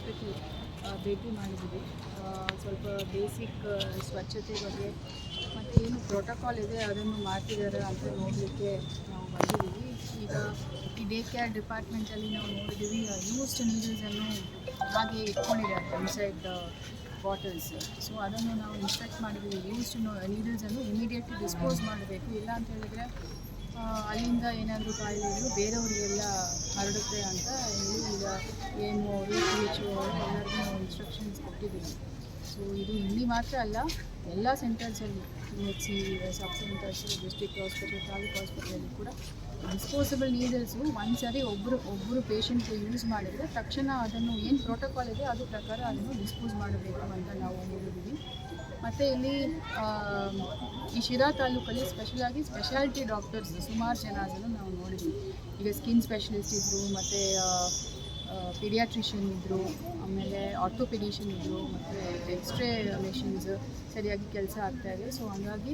Hospital ಭೇಟಿ ಮಾಡಿದ್ದೀವಿ. ಸ್ವಲ್ಪ ಬೇಸಿಕ್ ಸ್ವಚ್ಛತೆ ಬಗ್ಗೆ ಮತ್ತು ಏನು ಪ್ರೋಟೋಕಾಲ್ ಇದೆ ಅದನ್ನು ಮಾಡ್ತಿದ್ದಾರೆ ಅಂತ ನೋಡಲಿಕ್ಕೆ ನಾವು ಬಂದಿದ್ದೀವಿ. ಈಗ ಈ ಡೇ ಕೇರ್ ಡಿಪಾರ್ಟ್ಮೆಂಟಲ್ಲಿ ನಾವು ನೋಡಿದ್ದೀವಿ, ಯೂಸ್ಡ್ ನೀಡಲ್ಸನ್ನು ಹಾಗೆ ಇಟ್ಕೊಂಡಿದ್ದಾರೆ ಇನ್ಸೈಡ್ ದ ಬಾಟಲ್ಸ್. ಸೊ ಅದನ್ನು ನಾವು ಇನ್ಸ್ಪೆಕ್ಟ್ ಮಾಡಿದ್ದೀವಿ. ಯೂಸ್ಡ್ ನೀಡಲ್ಸನ್ನು ಇಮಿಡಿಯೇಟ್ಲಿ ಡಿಸ್ಪೋಸ್ ಮಾಡಬೇಕು, ಇಲ್ಲ ಅಂತ ಹೇಳಿದರೆ ಅಲ್ಲಿಂದ ಏನಾದರೂ ಕಾಯಿಲೆಗಳು ಬೇರೆಯವರಿಗೆಲ್ಲ ಹರಡುತ್ತೆ ಅಂತ ಹೇಳಿ ಈಗ ಏನು WHO ಎಲ್ಲರಿಗೂ ನಾವು ಇನ್ಸ್ಟ್ರಕ್ಷನ್ಸ್ ಕೊಟ್ಟಿದ್ದೀವಿ. ಸೊ ಇದು ಇಲ್ಲಿ ಮಾತ್ರ ಅಲ್ಲ, ಎಲ್ಲ ಸೆಂಟರ್ಸಲ್ಲಿ PHC ಸಬ್ ಸೆಂಟರ್ಸು, ಡಿಸ್ಟ್ರಿಕ್ಟ್ ಹಾಸ್ಪಿಟಲ್, ತಾಲೂಕು ಹಾಸ್ಪಿಟಲಲ್ಲಿ ಕೂಡ ಡಿಸ್ಪೋಸಬಲ್ ನೀಡಲ್ಸು ಒಂದ್ಸರಿ ಒಬ್ಬರು ಪೇಷಂಟ್ಗೆ ಯೂಸ್ ಮಾಡಿದರೆ ತಕ್ಷಣ ಅದನ್ನು ಏನು ಪ್ರೋಟೋಕಾಲ್ ಇದೆ ಅದು ಪ್ರಕಾರ ಅದನ್ನು ಡಿಸ್ಪೋಸ್ ಮಾಡಬೇಕು ಅಂತ ನಾವು ಹೇಳಿದ್ದೀವಿ. ಮತ್ತು ಇಲ್ಲಿ ಈ ಶಿರಾ ತಾಲೂಕಲ್ಲಿ ಸ್ಪೆಷಾಲಿಟಿ ಡಾಕ್ಟರ್ಸ್ ಸುಮಾರು ಜನ ಅದನ್ನು ನಾವು ನೋಡಿದ್ವಿ. ಈಗ ಸ್ಕಿನ್ ಸ್ಪೆಷಲಿಸ್ಟ್ ಇದ್ದರು, ಮತ್ತು ಪೀಡಿಯಾಟ್ರಿಷಿಯನ್ ಇದ್ದರು, ಆಮೇಲೆ ಆರ್ಥೋಪೆಡಿಷಿಯನ್ ಇದ್ದರು, ಮತ್ತು ಎಕ್ಸ್ರೇ ಮೆಷಿನ್ಸ್ ಸರಿಯಾಗಿ ಕೆಲಸ ಆಗ್ತಾಯಿದೆ. ಸೊ ಹಾಗಾಗಿ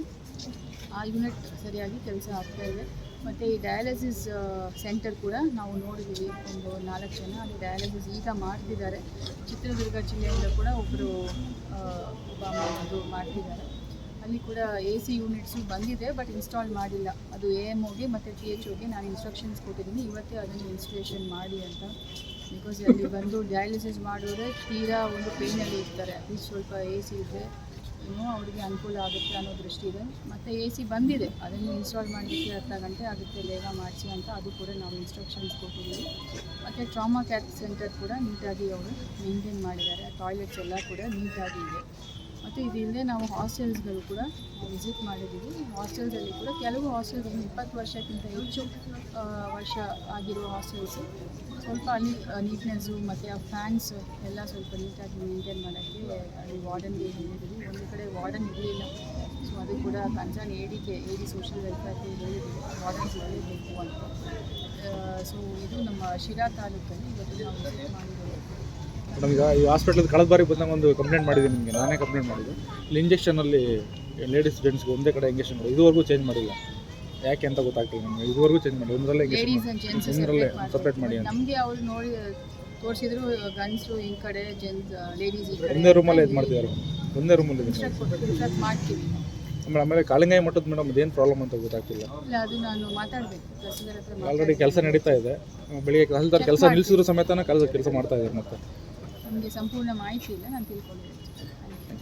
ಆ ಯೂನಿಟ್ ಸರಿಯಾಗಿ ಕೆಲಸ ಆಗ್ತಾಯಿದೆ. ಮತ್ತು ಈ ಡಯಾಲಿಸಿಸ್ ಸೆಂಟರ್ ಕೂಡ ನಾವು ನೋಡಿದ್ದೀವಿ, ಒಂದು 4 ಜನ ಅಲ್ಲಿ ಡಯಾಲಿಸಿಸ್ ಈಗ ಮಾಡ್ತಿದ್ದಾರೆ. ಚಿತ್ರದುರ್ಗ ಜಿಲ್ಲೆಯಿಂದ ಕೂಡ ಒಬ್ಬರು ಅದು ಮಾಡ್ತಿದ್ದಾರೆ. ಅಲ್ಲಿ ಕೂಡ AC ಯೂನಿಟ್ಸು ಬಂದಿದೆ, ಬಟ್ ಇನ್ಸ್ಟಾಲ್ ಮಾಡಿಲ್ಲ. ಅದು AMOಗೆ ಮತ್ತು THOಗೆ ನಾನು ಇನ್ಸ್ಟ್ರಕ್ಷನ್ಸ್ ಕೊಟ್ಟಿದ್ದೀನಿ, ಇವತ್ತೇ ಅದನ್ನು ಇನ್ಸ್ಟಾಲೇಷನ್ ಮಾಡಿ ಅಂತ. ಬಿಕಾಸ್ ಅಲ್ಲಿ ಬಂದು ಡಯಾಲಿಸಿಸ್ ಮಾಡೋರೆ ತೀರಾ ಒಂದು ಪೇಯ್ನಲ್ಲಿ ಇರ್ತಾರೆ. ಅಟ್ಲೀಸ್ಟ್ ಸ್ವಲ್ಪ AC ಇದ್ದರೆ ಇನ್ನೂ ಅವರಿಗೆ ಅನುಕೂಲ ಆಗುತ್ತೆ ಅನ್ನೋ ದೃಷ್ಟಿ ಇದೆ. ಮತ್ತು AC ಬಂದಿದೆ, ಅದನ್ನು ಇನ್ಸ್ಟಾಲ್ ಮಾಡಲಿಕ್ಕೆ 10 ಗಂಟೆ ಆಗುತ್ತೆ, ಬೇಗ ಮಾಡಿಸಿ ಅಂತ ಅದು ಕೂಡ ನಾವು ಇನ್ಸ್ಟ್ರಕ್ಷನ್ಸ್ ಕೊಟ್ಟಿದ್ದೀವಿ. ಮತ್ತು ಟ್ರಾಮಾ ಕೇರ್ ಸೆಂಟರ್ ಕೂಡ ನೀಟಾಗಿ ಅವರು ಮೇಂಟೈನ್ ಮಾಡಿದ್ದಾರೆ. ಟಾಯ್ಲೆಟ್ಸ್ ಎಲ್ಲ ಕೂಡ ನೀಟಾಗಿ ಇದೆ. ಮತ್ತು ಇದಲ್ಲದೆ ನಾವು ಹಾಸ್ಟೆಲ್ಸ್ಗಳು ಕೂಡ ವಿಸಿಟ್ ಮಾಡಿದ್ದೀವಿ. ಹಾಸ್ಟೆಲ್ಸಲ್ಲಿ ಕೂಡ ಕೆಲವು ಹಾಸ್ಟೆಲ್ಸ್ 20 ವರ್ಷಕ್ಕಿಂತ ಹೆಚ್ಚು ವರ್ಷ ಆಗಿರುವ ಹಾಸ್ಟೆಲ್ಸು ಸ್ವಲ್ಪ ಅಲ್ಲಿ ನೀಟ್ನೆಸ್ಸು ಮತ್ತು ಆ ಫ್ಯಾನ್ಸ್ ಎಲ್ಲ ಸ್ವಲ್ಪ ನೀಟಾಗಿ ಮೇಂಟೈನ್ ಮಾಡೋಕ್ಕೆ ಅಲ್ಲಿ ವಾರ್ಡನ್ಗೆ ಹೇಳಿದ್ದೀವಿ. ಒಂದು ಕಡೆ ವಾರ್ಡನ್ ಇರಲಿಲ್ಲ, ಸೊ ಅದು ಕೂಡ ಕನ್ಸರ್ನ್ AD ಸೋಷಿಯಲ್ ವೆಲ್ಫೇರ್ಗೆ ಹೇಳಿದ್ದೀವಿ, ವಾರ್ಡನ್ಸ್ ಇರಲೇಬೇಕು ಅಂತ. ಸೊ ಇದು ನಮ್ಮ ಶಿರಾ ತಾಲೂಕಲ್ಲಿ ಇವತ್ತು ನಾವು ವಿಸಿಟ್ ಮಾಡಿದ್ದೇವೆ. ಮೇಡಮ್, ಈಗ ಈ ಹಾಸ್ಪಿಟಲ್ ಕಳೆದ ಬಾರಿ ಬಂದಾಗ ಒಂದು ಕಂಪ್ಲೇಂಟ್ ಮಾಡಿದ್ದೀನಿ ನಿಮಗೆ, ನಾನೇ ಕಂಪ್ಲೇಂಟ್ ಮಾಡಿದ್ದು. ಇಲ್ಲಿ ಇಂಜೆಕ್ಷನಲ್ಲಿ ಲೇಡೀಸ್ ಜೆಂಟ್ಸ್ಗೆ ಒಂದೇ ಕಡೆ ಇಂಜೆಕ್ಷನ್ ಮಾಡಿ ಇದುವರೆಗೂ ಚೇಂಜ್ ಮಾಡಿಲ್ಲ. ಯಾಕೆ ಅಂತ ಗೊತ್ತಾಗ್ತಿಲ್ಲ ನಮಗೆ, ಇದುವರೆಗೂ ಚೇಂಜ್ ಮಾಡಿ ಒಂದರಲ್ಲೇ ಸಪ್ರೇಟ್ ಮಾಡಿ ಅಂತ. ನಮಗೆ ಅವ್ರು ನೋಡಿ ತೋರಿಸಿದ್ರು, ಗನ್ಸು ಈ ಕಡೆ ಜೆಂಟ್ಸ್ ಲೇಡೀಸ್ ಈ ಕಡೆ ಒಂದೇ ರೂಮಲ್ಲೇ ಇದು ಮಾಡ್ತಿದ್ದಾರೆ, ಒಂದೇ ರೂಮಲ್ಲಿ ಮಾಡ್ತೀವಿ. ಆಮೇಲೆ ಕಾಳಿಂಗಾಯಿ ಮಟ್ಟದ ಮೇಡಮ್ ಅದೇನು ಪ್ರಾಬ್ಲಮ್ ಅಂತ ಗೊತ್ತಾಗ್ತಿಲ್ಲ. ಇಲ್ಲ, ಅದು ನಾನು ಮಾತಾಡಬೇಕು, ತಹಸೀಲ್ದಾರ್ ಹತ್ರ. ಆಲ್ರೆಡಿ ಕೆಲಸ ನಡೀತಾ ಇದೆ, ಬೆಳಿಗ್ಗೆ ತಹಸೀಲ್ದಾರ್ ಕೆಲಸ ನಿಲ್ಲಿಸಿದ್ರು ಸಮೇತ ಕೆಲಸ ಮಾಡ್ತಾ ಇದ್ದಾರೆ. ಮತ್ತೆ ನಮಗೆ ಸಂಪೂರ್ಣ ಮಾಹಿತಿ ಇಲ್ಲ, ನಾನು ತಿಳ್ಕೊಂಡಿದ್ದೀನಿ.